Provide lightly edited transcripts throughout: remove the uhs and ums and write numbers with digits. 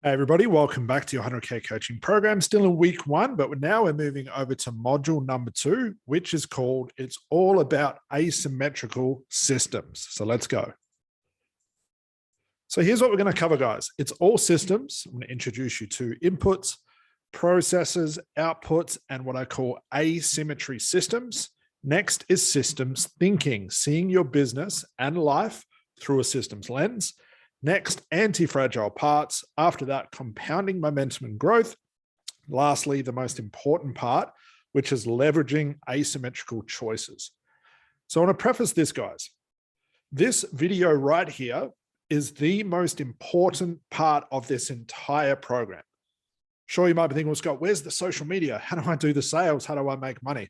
Hey everybody, welcome back to your 100K coaching program. Still in week one, but we're moving over to module number 2, which is called It's All About Asymmetrical Systems. So let's go. So here's what we're going to cover, guys. It's all systems. I'm going to introduce you to inputs, processes, outputs, and what I call asymmetry systems. Next is systems thinking, seeing your business and life through a systems lens. Next, anti-fragile parts. After that, compounding momentum and growth. Lastly, the most important part, which is leveraging asymmetrical choices. So I want to preface this, guys. This video right here is the most important part of this entire program. Sure, you might be thinking, well, Scott, where's the social media? How do I do the sales? How do I make money?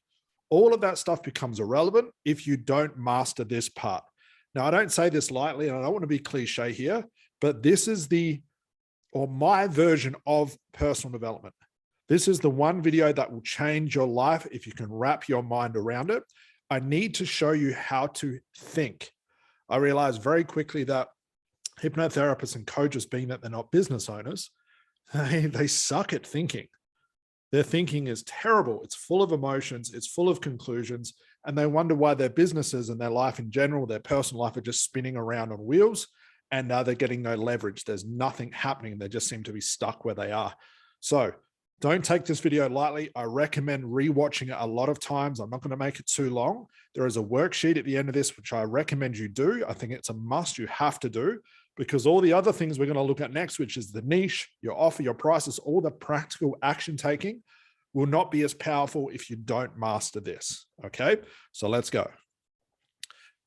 All of that stuff becomes irrelevant if you don't master this part. Now, I don't say this lightly, and I don't want to be cliche here, but this is my version of personal development. This is the one video that will change your life if you can wrap your mind around it. I need to show you how to think. I realized very quickly that hypnotherapists and coaches, being that they're not business owners, they suck at thinking. Their thinking is terrible. It's full of emotions. It's full of conclusions. And they wonder why their businesses and their life in general, their personal life, are just spinning around on wheels, and now they're getting no leverage. There's nothing happening. They just seem to be stuck where they are. So don't take this video lightly. I recommend rewatching it a lot of times. I'm not going to make it too long. There is a worksheet at the end of this, which I recommend you do. I think it's a must. You have to do, because all the other things we're going to look at next, which is the niche, your offer, your prices, all the practical action taking, will not be as powerful if you don't master this. Okay, so let's go.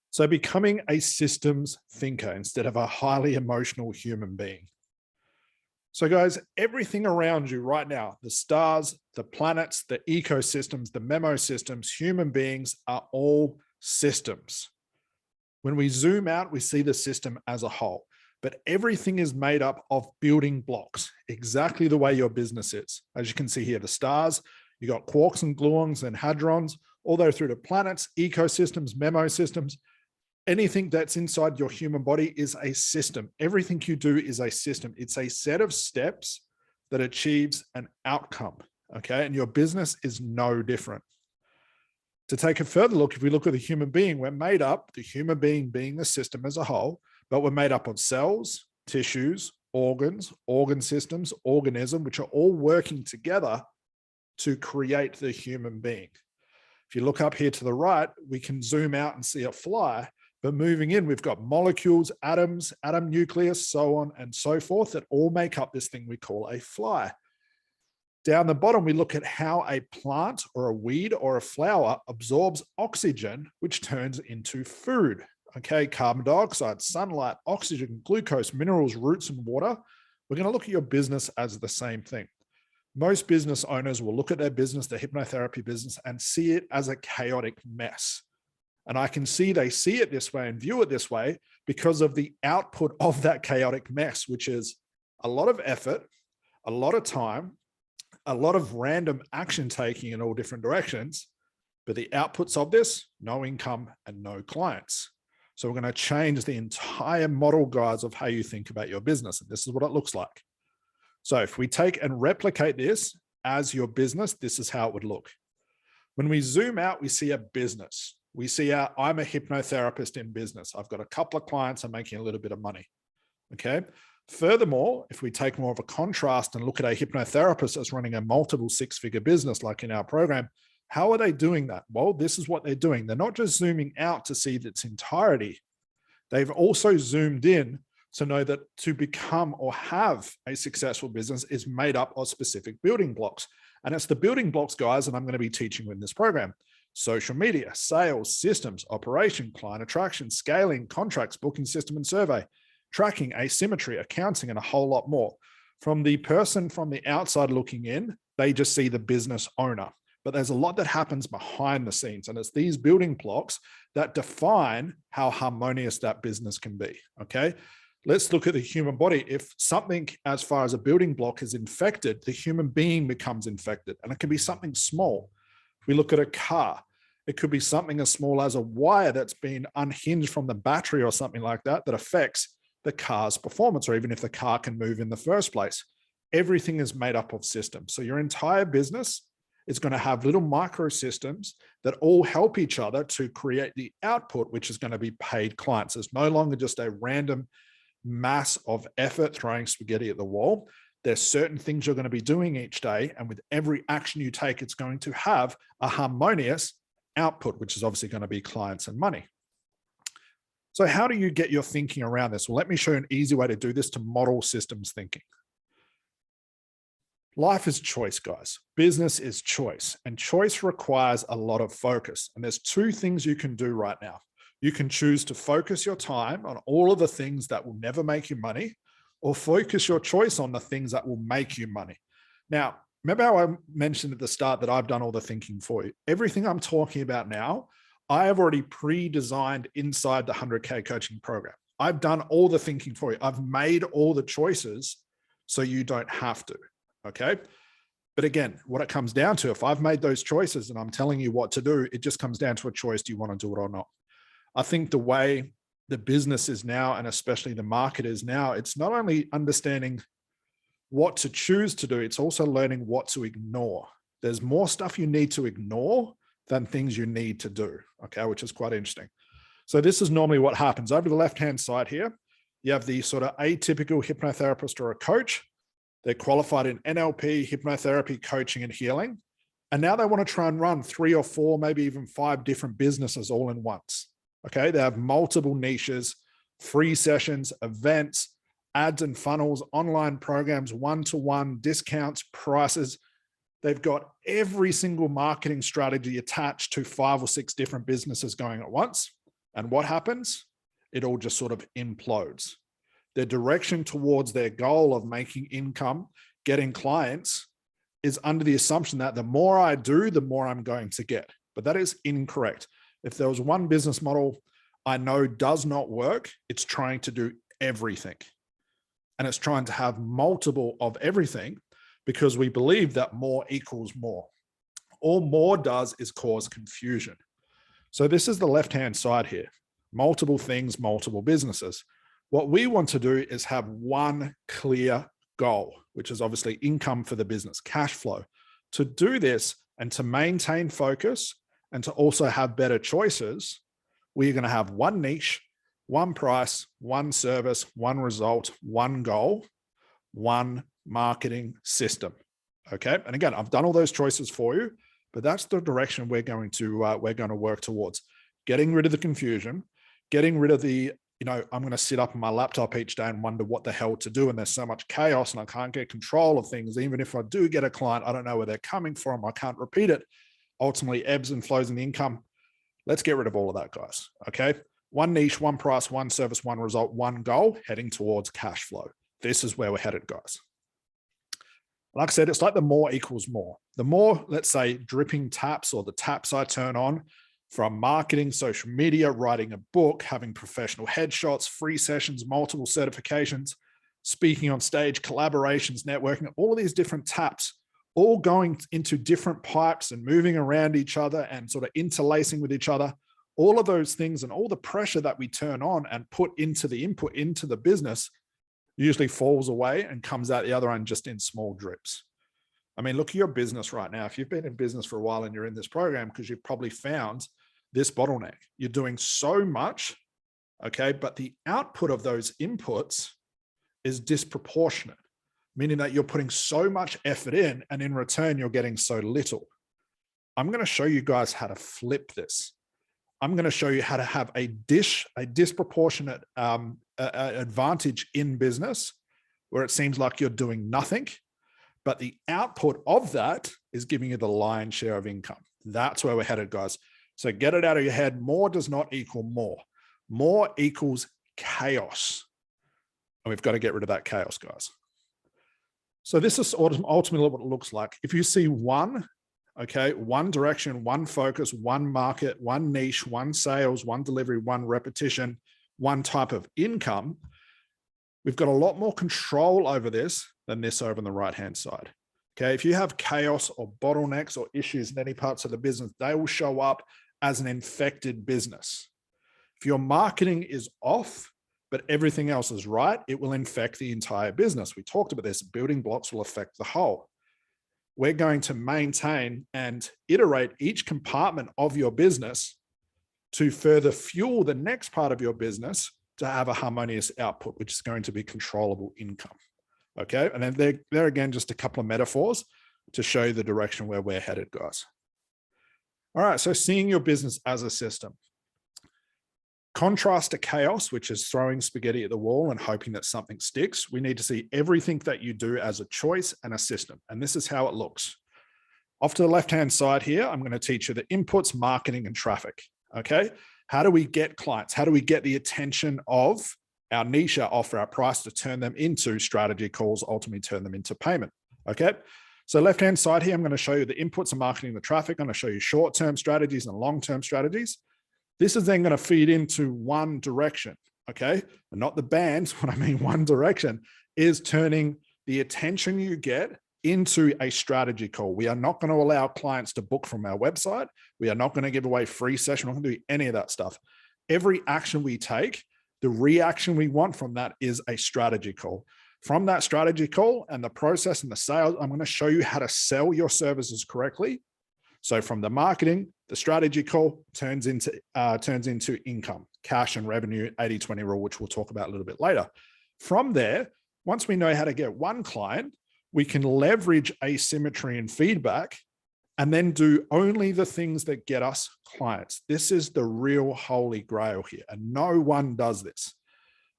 So becoming a systems thinker instead of a highly emotional human being. So guys, everything around you right now, the stars, the planets, the ecosystems, the memo systems, human beings are all systems. When we zoom out, we see the system as a whole, but everything is made up of building blocks, exactly the way your business is. As you can see here, the stars, you got quarks and gluons and hadrons, all the way through to planets, ecosystems, memo systems. Anything that's inside your human body is a system. Everything you do is a system. It's a set of steps that achieves an outcome, okay? And your business is no different. To take a further look, if we look at the human being, we're made up, the human being the system as a whole, but we're made up of cells, tissues, organs, organ systems, organism, which are all working together to create the human being. If you look up here to the right, we can zoom out and see a fly, but moving in, we've got molecules, atoms, atom nucleus, so on and so forth, that all make up this thing we call a fly. Down the bottom, we look at how a plant or a weed or a flower absorbs oxygen, which turns into food. Okay, carbon dioxide, sunlight, oxygen, glucose, minerals, roots, and water. We're going to look at your business as the same thing. Most business owners will look at their business, their hypnotherapy business, and see it as a chaotic mess. And I can see they see it this way and view it this way because of the output of that chaotic mess, which is a lot of effort, a lot of time, a lot of random action taking in all different directions. But the outputs of this, no income and no clients. So we're going to change the entire model, guys, of how you think about your business. And this is what it looks like. So if we take and replicate this as your business, this is how it would look. When we zoom out, we see a business. We see I'm a hypnotherapist in business. I've got a couple of clients. I'm making a little bit of money. Okay. Furthermore, if we take more of a contrast and look at a hypnotherapist that's running a multiple six-figure business, like in our program, how are they doing that? Well, this is what they're doing. They're not just zooming out to see its entirety. They've also zoomed in to know that to become or have a successful business is made up of specific building blocks. And it's the building blocks, guys, that I'm going to be teaching in this program. Social media, sales, systems, operation, client attraction, scaling, contracts, booking system and survey, tracking, asymmetry, accounting, and a whole lot more. From the person from the outside looking in, they just see the business owner. But there's a lot that happens behind the scenes. And it's these building blocks that define how harmonious that business can be, okay? Let's look at the human body. If something as far as a building block is infected, the human being becomes infected. And it can be something small. If we look at a car, it could be something as small as a wire that's been unhinged from the battery or something like that, that affects the car's performance, or even if the car can move in the first place. Everything is made up of systems. So your entire business is going to have little microsystems that all help each other to create the output, which is going to be paid clients. It's no longer just a random mass of effort throwing spaghetti at the wall. There's certain things you're going to be doing each day, and with every action you take, it's going to have a harmonious output, which is obviously going to be clients and money. So how do you get your thinking around this? Well, let me show you an easy way to do this to model systems thinking. Life is choice, guys. Business is choice, and choice requires a lot of focus. And there's two things you can do right now. You can choose to focus your time on all of the things that will never make you money, or focus your choice on the things that will make you money. Now, remember how I mentioned at the start that I've done all the thinking for you? Everything I'm talking about now, I have already pre-designed inside the 100K coaching program. I've done all the thinking for you. I've made all the choices so you don't have to. Okay. But again, what it comes down to, if I've made those choices and I'm telling you what to do, it just comes down to a choice. Do you want to do it or not? I think the way the business is now, and especially the market is now, it's not only understanding what to choose to do, it's also learning what to ignore. There's more stuff you need to ignore than things you need to do. Okay. Which is quite interesting. So this is normally what happens. Over the left-hand side here, you have the sort of atypical hypnotherapist or a coach. They're qualified in NLP, hypnotherapy, coaching, and healing. And now they want to try and run 3 or 4, maybe even 5 different businesses all in once. Okay. They have multiple niches, free sessions, events, ads and funnels, online programs, one-to-one discounts, prices. They've got every single marketing strategy attached to 5 or 6 different businesses going at once. And what happens? It all just sort of implodes. Their direction towards their goal of making income, getting clients, is under the assumption that the more I do, the more I'm going to get. But that is incorrect. If there was one business model I know does not work, it's trying to do everything. And it's trying to have multiple of everything because we believe that more equals more. All more does is cause confusion. So this is the left-hand side here. Multiple things, multiple businesses. What we want to do is have one clear goal, which is obviously income for the business, cash flow. To do this and to maintain focus and to also have better choices, we're going to have one niche, one price, one service, one result, one goal, one marketing system. Okay. And again, I've done all those choices for you, but that's the direction we're going to work towards. Getting rid of the confusion, getting rid of the, I'm going to sit up on my laptop each day and wonder what the hell to do. And there's so much chaos and I can't get control of things. Even if I do get a client, I don't know where they're coming from. I can't repeat it. Ultimately ebbs and flows in the income. Let's get rid of all of that, guys. Okay. One niche, one price, one service, one result, one goal, heading towards cash flow. This is where we're headed, guys. Like I said, it's like the more equals more. The more, let's say, dripping taps or the taps I turn on from marketing, social media, writing a book, having professional headshots, free sessions, multiple certifications, speaking on stage, collaborations, networking, all of these different taps, all going into different pipes and moving around each other and sort of interlacing with each other. All of those things and all the pressure that we turn on and put into the input into the business usually falls away and comes out the other end just in small drips. I mean, look at your business right now. If you've been in business for a while and you're in this program, because you've probably found this bottleneck. You're doing so much, okay, but the output of those inputs is disproportionate, meaning that you're putting so much effort in and in return, you're getting so little. I'm going to show you guys how to flip this. I'm going to show you how to have a disproportionate advantage in business where it seems like you're doing nothing, but the output of that is giving you the lion's share of income. That's where we're headed, guys. So get it out of your head. More does not equal more. More equals chaos. And we've got to get rid of that chaos, guys. So this is ultimately what it looks like. If you see one direction, one focus, one market, one niche, one sales, one delivery, one repetition, one type of income, we've got a lot more control over this than this over on the right-hand side. Okay. If you have chaos or bottlenecks or issues in any parts of the business, they will show up as an infected business. If your marketing is off, but everything else is right, it will infect the entire business. We talked about this. Building blocks will affect the whole. We're going to maintain and iterate each compartment of your business to further fuel the next part of your business to have a harmonious output, which is going to be controllable income. Okay. And then there again, just a couple of metaphors to show you the direction where we're headed, guys. All right. So seeing your business as a system. Contrast to chaos, which is throwing spaghetti at the wall and hoping that something sticks. We need to see everything that you do as a choice and a system. And this is how it looks. Off to the left-hand side here, I'm going to teach you the inputs, marketing, and traffic. Okay. How do we get clients? How do we get the attention of our niche, our offer, our price to turn them into strategy calls, ultimately turn them into payment? Okay. So left-hand side here, I'm going to show you the inputs and marketing, the traffic. I'm going to show you short-term strategies and long-term strategies. This is then going to feed into one direction, okay? And not the bands. What I mean, one direction is turning the attention you get into a strategy call. We are not going to allow clients to book from our website. We are not going to give away free session. We're not going to do any of that stuff. Every action we take, the reaction we want from that is a strategy call. From that strategy call and the process and the sales, I'm going to show you how to sell your services correctly. So from the marketing, the strategy call turns into income, cash and revenue, 80-20 rule, which we'll talk about a little bit later. From there, once we know how to get one client, we can leverage asymmetry and feedback and then do only the things that get us clients. This is the real holy grail here, and no one does this.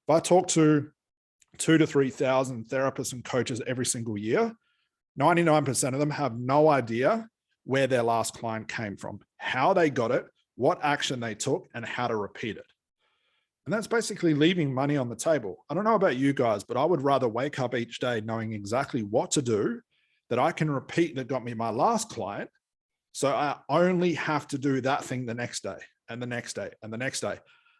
If I talk to 2,000 to 3,000 therapists and coaches every single year, 99% of them have no idea where their last client came from, how they got it, what action they took, and how to repeat it. And that's basically leaving money on the table. I don't know about you guys, but I would rather wake up each day knowing exactly what to do that I can repeat that got me my last client. So I only have to do that thing the next day and the next day and the next day.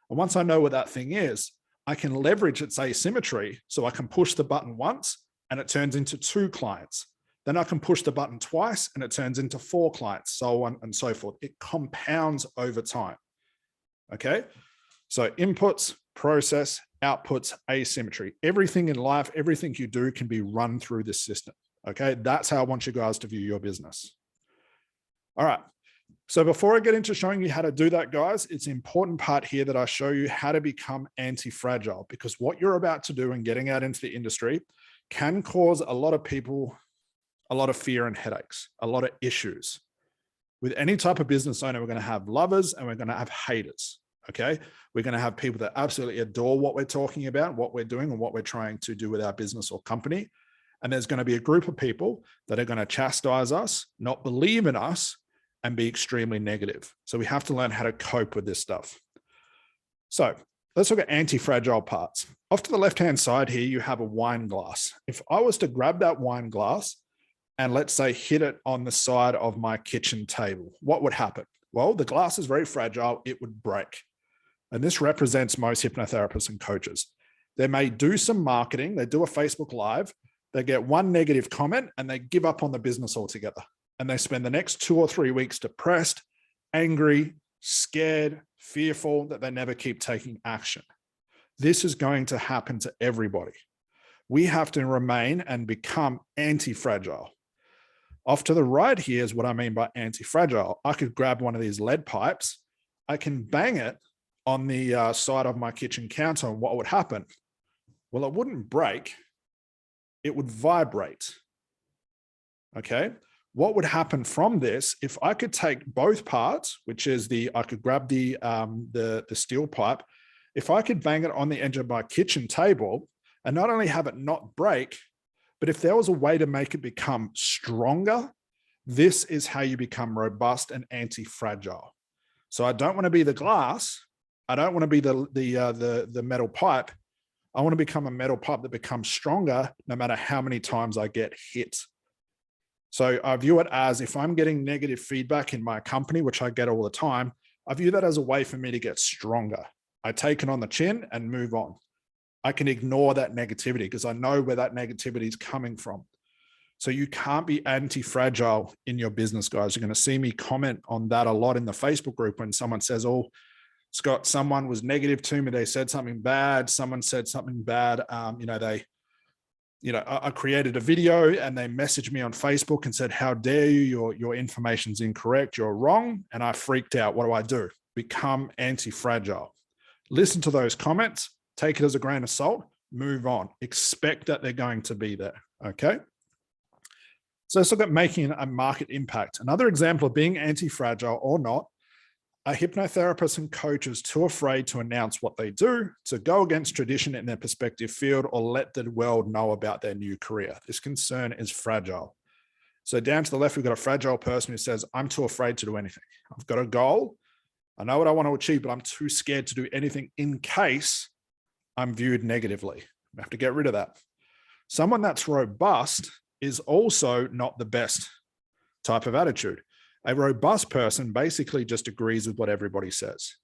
And once I know what that thing is, I can leverage its asymmetry so I can push the button once and it turns into 2 clients. Then I can push the button twice and it turns into 4 clients, so on and so forth. It compounds over time. Okay. So inputs, process, outputs, asymmetry. Everything in life, everything you do can be run through this system. Okay. That's how I want you guys to view your business. All right. So before I get into showing you how to do that, guys, it's an important part here that I show you how to become anti-fragile, because what you're about to do and getting out into the industry can cause a lot of people a lot of fear and headaches, a lot of issues. With any type of business owner, we're going to have lovers and we're going to have haters. Okay. We're going to have people that absolutely adore what we're talking about, what we're doing, and what we're trying to do with our business or company. And there's going to be a group of people that are going to chastise us, not believe in us, and be extremely negative. So we have to learn how to cope with this stuff. So let's look at anti-fragile parts. Off to the left-hand side here, you have a wine glass. If I was to grab that wine glass and let's say hit it on the side of my kitchen table, what would happen? Well, the glass is very fragile. It would break. And this represents most hypnotherapists and coaches. They may do some marketing. They do a Facebook Live. They get one negative comment and they give up on the business altogether. And they spend the next 2 or 3 weeks depressed, angry, scared, fearful that they never keep taking action. This is going to happen to everybody. We have to remain and become anti-fragile. Off to the right here is what I mean by anti-fragile. I could grab one of these lead pipes. I can bang it on the side of my kitchen counter. And what would happen? Well, it wouldn't break. It would vibrate. Okay. What would happen from this if I could take both parts, which is I could grab the steel pipe. If I could bang it on the edge of my kitchen table and not only have it not break, but if there was a way to make it become stronger, this is how you become robust and anti-fragile. So I don't want to be the glass. I don't want to be the metal pipe. I want to become a metal pipe that becomes stronger no matter how many times I get hit. So I view it as if I'm getting negative feedback in my company, which I get all the time, I view that as a way for me to get stronger. I take it on the chin and move on. I can ignore that negativity because I know where that negativity is coming from. So you can't be anti-fragile in your business, guys. You're going to see me comment on that a lot in the Facebook group when someone says, oh, Scott, someone was negative to me. They said something bad. Someone said something bad. I created a video and they messaged me on Facebook and said, how dare you, your information's incorrect, you're wrong. And I freaked out. What do? Become anti-fragile. Listen to those comments, take it as a grain of salt, move on. Expect that they're going to be there, okay? So let's look at making a market impact. Another example of being anti-fragile or not, are hypnotherapists and coaches too afraid to announce what they do, to go against tradition in their prospective field, or let the world know about their new career? This concern is fragile. So down to the left, we've got a fragile person who says, I'm too afraid to do anything. I've got a goal. I know what I want to achieve, but I'm too scared to do anything in case I'm viewed negatively. I have to get rid of that. Someone that's robust is also not the best type of attitude. A robust person basically just agrees with what everybody says.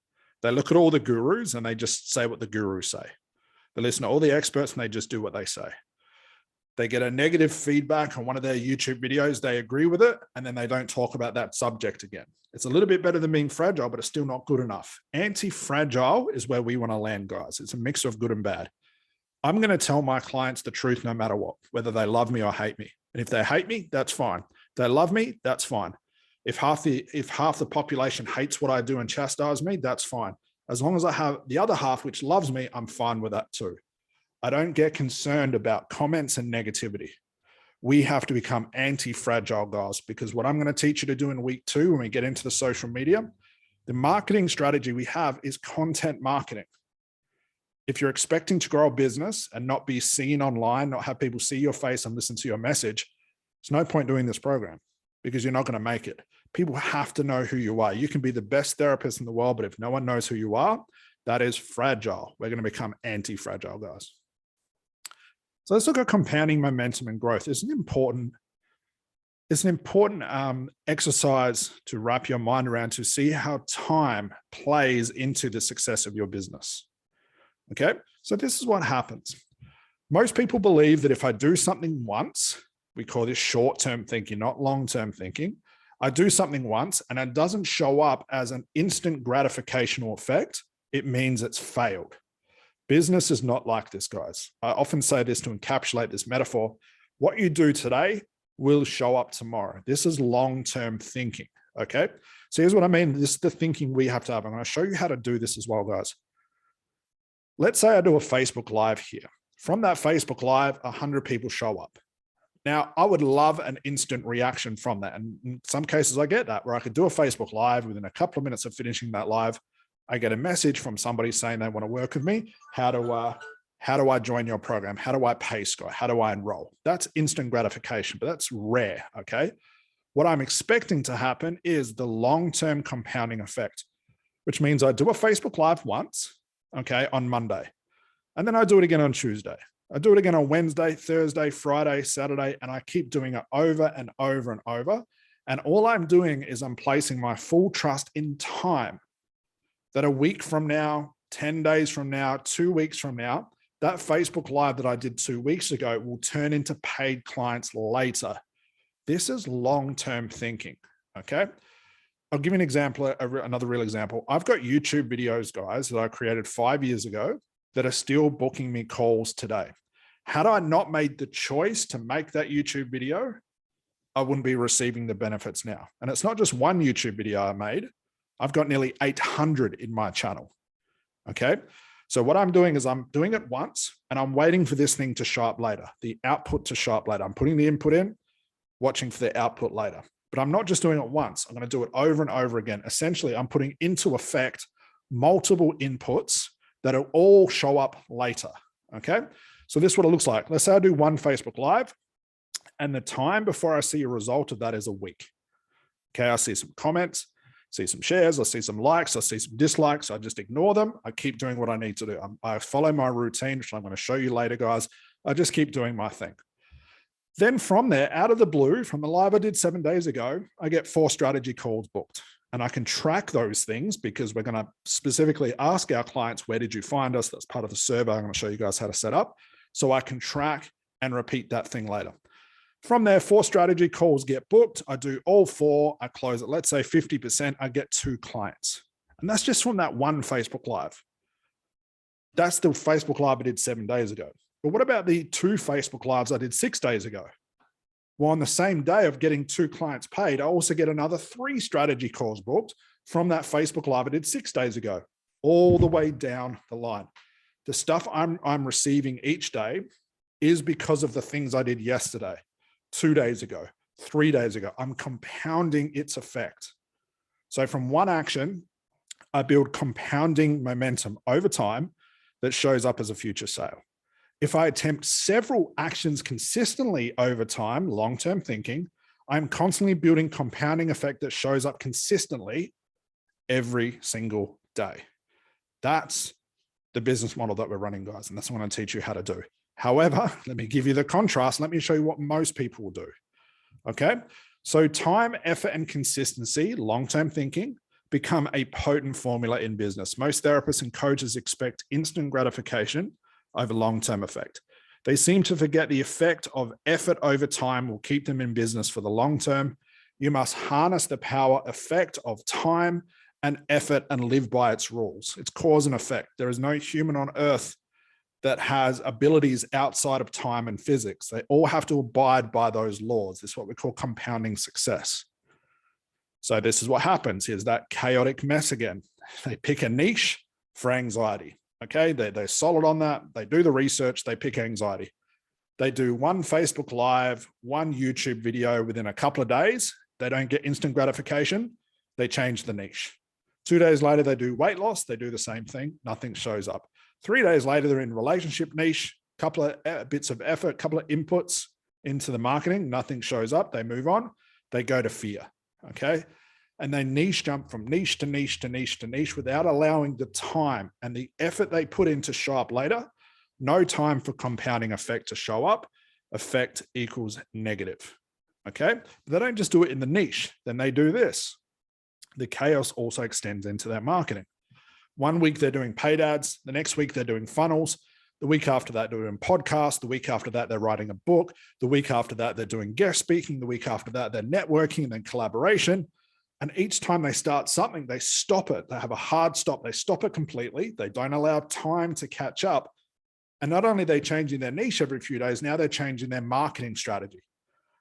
They look at all the gurus and they just say what the gurus say. They listen to all the experts and they just do what they say. They get a negative feedback on one of their YouTube videos, they agree with it, and then they don't talk about that subject again. It's a little bit better than being fragile, but it's still not good enough. Anti-fragile is where we want to land, guys. It's a mix of good and bad. I'm going to tell my clients the truth no matter what, whether they love me or hate me. And if they hate me, that's fine. If they love me, that's fine. If half the population hates what I do and chastise me, that's fine. As long as I have the other half which loves me, I'm fine with that too. I don't get concerned about comments and negativity. We have to become anti-fragile, guys, because what I'm going to teach you to do in week 2 when we get into the social media, the marketing strategy we have is content marketing. If you're expecting to grow a business and not be seen online, not have people see your face and listen to your message, there's no point doing this program because you're not going to make it. People have to know who you are. You can be the best therapist in the world, but if no one knows who you are, that is fragile. We're going to become anti-fragile, guys. So let's look at compounding momentum and growth. It's an important exercise to wrap your mind around, to see how time plays into the success of your business. Okay, so this is what happens. Most people believe that if I do something once, we call this short-term thinking, not long-term thinking. I do something once and it doesn't show up as an instant gratificational effect, it means it's failed. Business is not like this, guys. I often say this to encapsulate this metaphor. What you do today will show up tomorrow. This is long-term thinking, okay? So here's what I mean. This is the thinking we have to have. I'm going to show you how to do this as well, guys. Let's say I do a Facebook Live here. From that Facebook Live, 100 people show up. Now, I would love an instant reaction from that. And in some cases, I get that, where I could do a Facebook Live within a couple of minutes of finishing that live. I get a message from somebody saying they want to work with me. How do I join your program? How do I pay, Scott? How do I enroll? That's instant gratification, but that's rare, okay? What I'm expecting to happen is the long-term compounding effect, which means I do a Facebook Live once, okay, on Monday. And then I do it again on Tuesday. I do it again on Wednesday, Thursday, Friday, Saturday, and I keep doing it over and over and over. And all I'm doing is I'm placing my full trust in time that a week from now, 10 days from now, 2 weeks from now, that Facebook Live that I did 2 weeks ago will turn into paid clients later. This is long-term thinking, okay? I'll give you an example, another real example. I've got YouTube videos, guys, that I created 5 years ago that are still booking me calls today. Had I not made the choice to make that YouTube video, I wouldn't be receiving the benefits now. And it's not just one YouTube video I made. I've got nearly 800 in my channel, okay? So what I'm doing is I'm doing it once and I'm waiting for this thing to show up later, the output to show up later. I'm putting the input in, watching for the output later. But I'm not just doing it once. I'm going to do it over and over again. Essentially, I'm putting into effect multiple inputs that will all show up later, okay? So this is what it looks like. Let's say I do one Facebook Live and the time before I see a result of that is a week. Okay, I see some comments, see some shares, I see some likes, I see some dislikes, I just ignore them. I keep doing what I need to do. I follow my routine, which I'm going to show you later, guys. I just keep doing my thing. Then from there, out of the blue, from the live I did 7 days ago, I get 4 strategy calls booked. And I can track those things because we're going to specifically ask our clients, where did you find us? That's part of the survey I'm going to show you guys how to set up. So I can track and repeat that thing later. From there, 4 strategy calls get booked. I do all 4. I close it. Let's say 50%, I get 2 clients. And that's just from that one Facebook Live. That's the Facebook Live I did 7 days ago. But what about the 2 Facebook Lives I did 6 days ago? Well, on the same day of getting 2 clients paid, I also get another 3 strategy calls booked from that Facebook Live I did 6 days ago, all the way down the line. The stuff I'm receiving each day is because of the things I did yesterday, 2 days ago, 3 days ago. I'm compounding its effect. So from one action, I build compounding momentum over time that shows up as a future sale. If I attempt several actions consistently over time, long-term thinking, I'm constantly building compounding effect that shows up consistently every single day. That's the business model that we're running, guys. And that's what I'm going to teach you how to do. However, let me give you the contrast. Let me show you what most people will do. Okay. So time, effort, and consistency, long-term thinking, become a potent formula in business. Most therapists and coaches expect instant gratification over long-term effect. They seem to forget the effect of effort over time will keep them in business for the long term. You must harness the power effect of time and effort and live by its rules. It's cause and effect. There is no human on earth that has abilities outside of time and physics. They all have to abide by those laws. This is what we call compounding success. So this is what happens. Here's that chaotic mess again. They pick a niche for anxiety. Okay, they're solid on that. They do the research, they pick anxiety. They do one Facebook Live, one YouTube video within a couple of days. They don't get instant gratification. They change the niche. 2 days later, they do weight loss. They do the same thing. Nothing shows up. 3 days later, they're in relationship niche, couple of bits of effort, couple of inputs into the marketing. Nothing shows up. They move on. They go to fear. Okay. And they niche jump from niche to niche to niche to niche without allowing the time and the effort they put in to show up later. No time for compounding effect to show up. Effect equals negative. Okay. But they don't just do it in the niche. Then they do this. The chaos also extends into their marketing. 1 week they're doing paid ads. The next week they're doing funnels. The week after that, they're doing podcasts. The week after that, they're writing a book. The week after that, they're doing guest speaking. The week after that, they're networking and then collaboration. And each time they start something, they stop it. They have a hard stop. They stop it completely. They don't allow time to catch up. And not only are they changing their niche every few days, now they're changing their marketing strategy.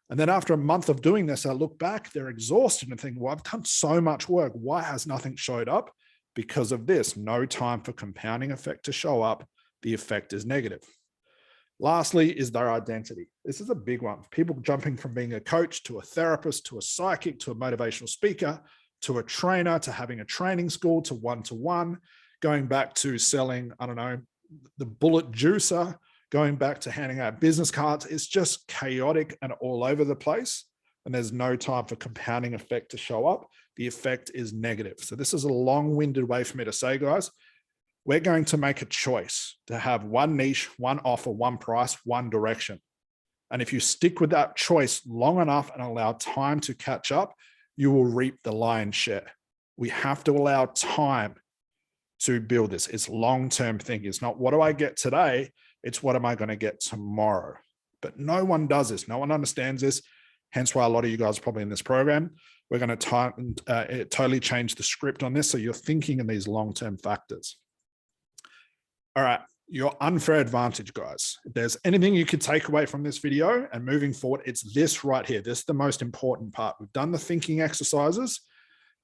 And then after a month of doing this, I look back, they're exhausted and think, well, I've done so much work. Why has nothing showed up? Because of this, no time for compounding effect to show up. The effect is negative. Lastly is their identity. This is a big one. People jumping from being a coach to a therapist, to a psychic, to a motivational speaker, to a trainer, to having a training school, to one-to-one, going back to selling, I don't know, the bullet juicer, going back to handing out business cards. It's just chaotic and all over the place. And there's no time for compounding effect to show up. The effect is negative. So this is a long-winded way for me to say, guys, we're going to make a choice to have one niche, one offer, one price, one direction. And if you stick with that choice long enough and allow time to catch up, you will reap the lion's share. We have to allow time to build this. It's long-term thinking. It's not what do I get today? It's what am I going to get tomorrow? But no one does this. No one understands this. Hence why a lot of you guys are probably in this program. We're going to totally change the script on this. So you're thinking in these long-term factors. All right, your unfair advantage, guys. If there's anything you could take away from this video and moving forward, it's this right here. This is the most important part. We've done the thinking exercises.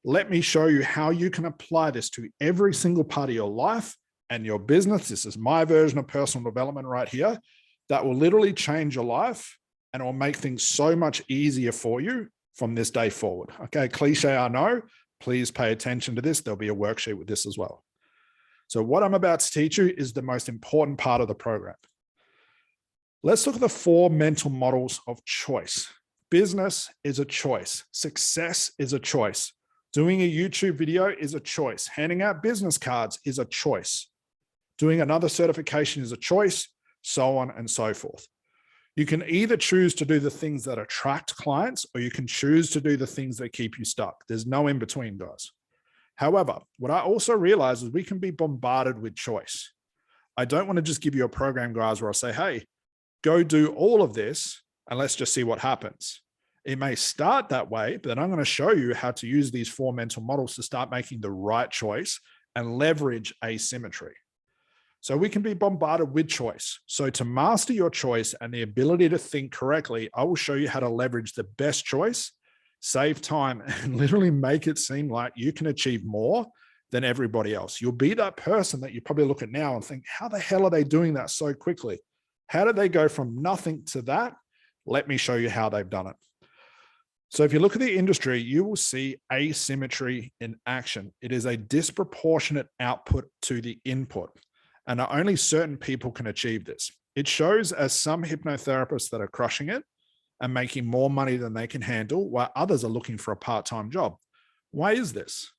Let me show you how you can apply this to every single part of your life and your business. This is my version of personal development right here that will literally change your life and it will make things so much easier for you from this day forward. Okay, cliche, I know. Please pay attention to this. There'll be a worksheet with this as well. So what I'm about to teach you is the most important part of the program. Let's look at the 4 mental models of choice. Business is a choice. Success is a choice. Doing a YouTube video is a choice. Handing out business cards is a choice. Doing another certification is a choice, so on and so forth. You can either choose to do the things that attract clients or you can choose to do the things that keep you stuck. There's no in between, guys. However, what I also realize is we can be bombarded with choice. I don't want to just give you a program, guys, where I say, hey, go do all of this and let's just see what happens. It may start that way, but then I'm going to show you how to use these 4 mental models to start making the right choice and leverage asymmetry. So we can be bombarded with choice. So to master your choice and the ability to think correctly, I will show you how to leverage the best choice, save time, and literally make it seem like you can achieve more than everybody else. You'll be that person that you probably look at now and think, how the hell are they doing that so quickly? How did they go from nothing to that? Let me show you how they've done it. So if you look at the industry, you will see asymmetry in action. It is a disproportionate output to the input, and only certain people can achieve this. It shows as some hypnotherapists that are crushing it and making more money than they can handle, while others are looking for a part-time job. Why is this?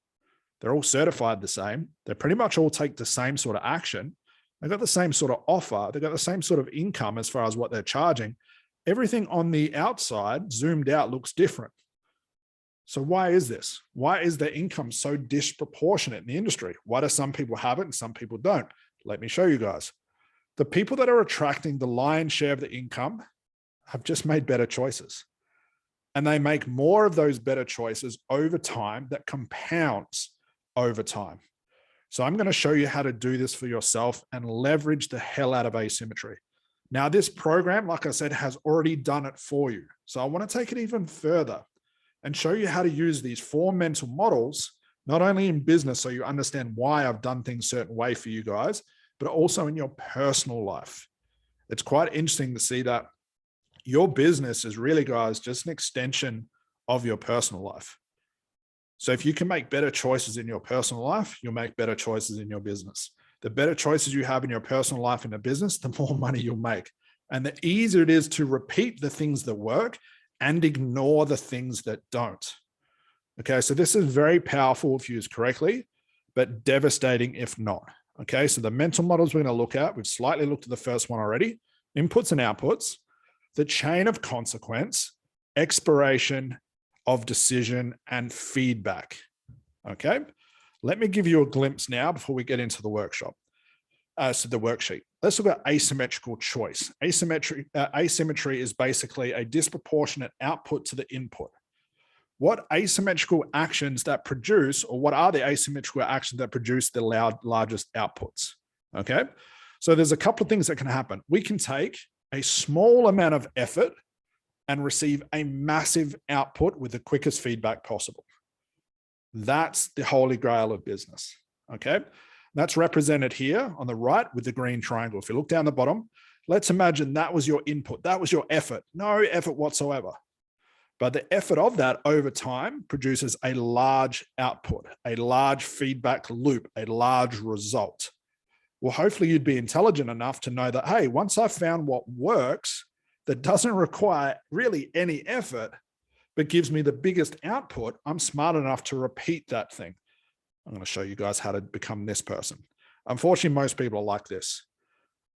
They're all certified the same. They pretty much all take the same sort of action. They've got the same sort of offer. They've got the same sort of income as far as what they're charging. Everything on the outside, zoomed out, looks different. So why is this? Why is their income so disproportionate in the industry? Why do some people have it and some people don't? Let me show you guys. The people that are attracting the lion's share of the income have just made better choices. And they make more of those better choices over time that compounds over time. So I'm going to show you how to do this for yourself and leverage the hell out of asymmetry. Now, this program, like I said, has already done it for you. So I want to take it even further and show you how to use these 4 mental models, not only in business, so you understand why I've done things a certain way for you guys, but also in your personal life. It's quite interesting to see that your business is really, guys, just an extension of your personal life. So if you can make better choices in your personal life, you'll make better choices in your business. The better choices you have in your personal life and the business, the more money you'll make. And the easier it is to repeat the things that work and ignore the things that don't. Okay, so this is very powerful if used correctly, but devastating if not. Okay, so the mental models we're going to look at, we've slightly looked at the first one already, inputs and outputs, the chain of consequence, expiration of decision, and feedback. Okay, let me give you a glimpse now before we get into the workshop. So the worksheet. Let's look at asymmetrical choice. Asymmetry is basically a disproportionate output to the input. What asymmetrical actions that produce, or what are the asymmetrical actions that produce the largest outputs? Okay, so there's a couple of things that can happen. We can take a small amount of effort and receive a massive output with the quickest feedback possible. That's the holy grail of business. Okay, that's represented here on the right with the green triangle. If you look down the bottom, let's imagine that was your input. That was your effort. No effort whatsoever. But the effort of that over time produces a large output, a large feedback loop, a large result. Well, hopefully you'd be intelligent enough to know that, hey, once I've found what works, that doesn't require really any effort, but gives me the biggest output, I'm smart enough to repeat that thing. I'm going to show you guys how to become this person. Unfortunately, most people are like this.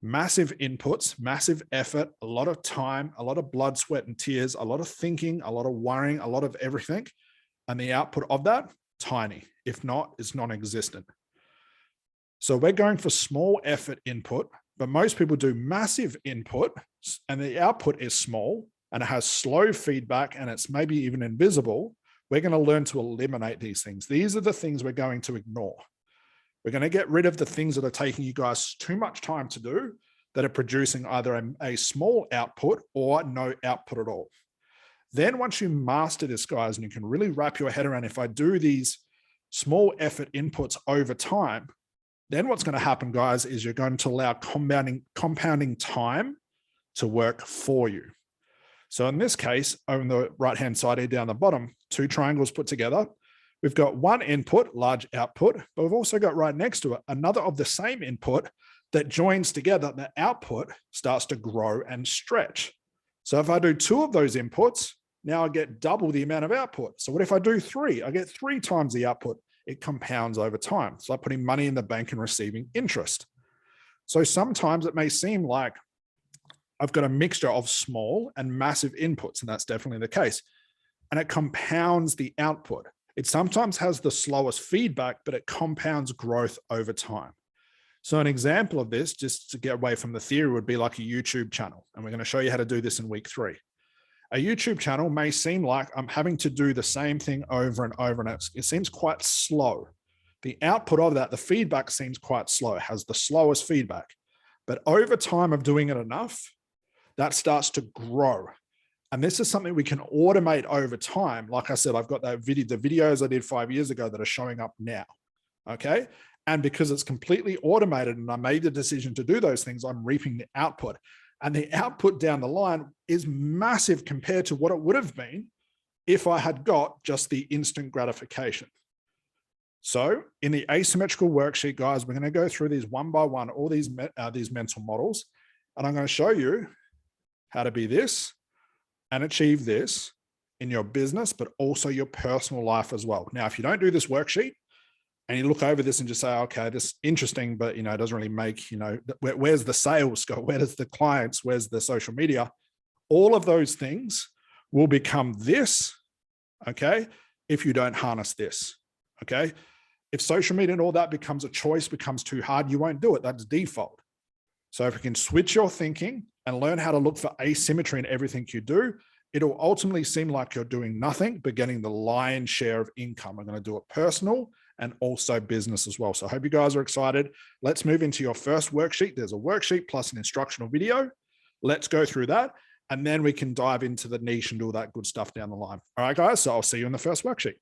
Massive inputs, massive effort, a lot of time, a lot of blood, sweat, and tears, a lot of thinking, a lot of worrying, a lot of everything. And the output of that, tiny. If not, it's non-existent. So we're going for small effort input, but most people do massive input and the output is small and it has slow feedback and it's maybe even invisible. We're going to learn to eliminate these things. These are the things we're going to ignore. We're going to get rid of the things that are taking you guys too much time to do, that are producing either a small output or no output at all. Then once you master this, guys, and you can really wrap your head around, if I do these small effort inputs over time, then what's going to happen, guys, is you're going to allow compounding time to work for you. So in this case, on the right-hand side here down the bottom, 2 triangles put together, we've got one input, large output, but we've also got right next to it another of the same input that joins together. The output starts to grow and stretch. So if I do 2 of those inputs, now I get double the amount of output. So what if I do 3? I get 3 times the output. It compounds over time. It's like putting money in the bank and receiving interest. So sometimes it may seem like I've got a mixture of small and massive inputs, and that's definitely the case. And it compounds the output. It sometimes has the slowest feedback, but it compounds growth over time. So an example of this, just to get away from the theory, would be like a YouTube channel. And we're going to show you how to do this in week 3. A YouTube channel may seem like I'm having to do the same thing over and over, and it seems quite slow. The output of that, the feedback seems quite slow. It has the slowest feedback. But over time of doing it enough, that starts to grow. And this is something we can automate over time. Like I said, I've got that video, the videos I did 5 years ago that are showing up now. Okay. And because it's completely automated and I made the decision to do those things, I'm reaping the output. And the output down the line is massive compared to what it would have been if I had got just the instant gratification. So in the asymmetrical worksheet, guys, we're going to go through these one by one, all these mental models, and I'm going to show you how to be this and achieve this in your business, but also your personal life as well. Now, if you don't do this worksheet and you look over this and just say, okay, this is interesting, but it doesn't really make, where's the sales go? Where does the clients, where's the social media? All of those things will become this, okay, if you don't harness this, okay? If social media and all that becomes a choice, becomes too hard, you won't do it. That's default. So if you can switch your thinking and learn how to look for asymmetry in everything you do, it'll ultimately seem like you're doing nothing but getting the lion's share of income. I'm going to do it personal and also business as well. So I hope you guys are excited. Let's move into your first worksheet. There's a worksheet plus an instructional video. Let's go through that. And then we can dive into the niche and do all that good stuff down the line. All right, guys. So I'll see you in the first worksheet.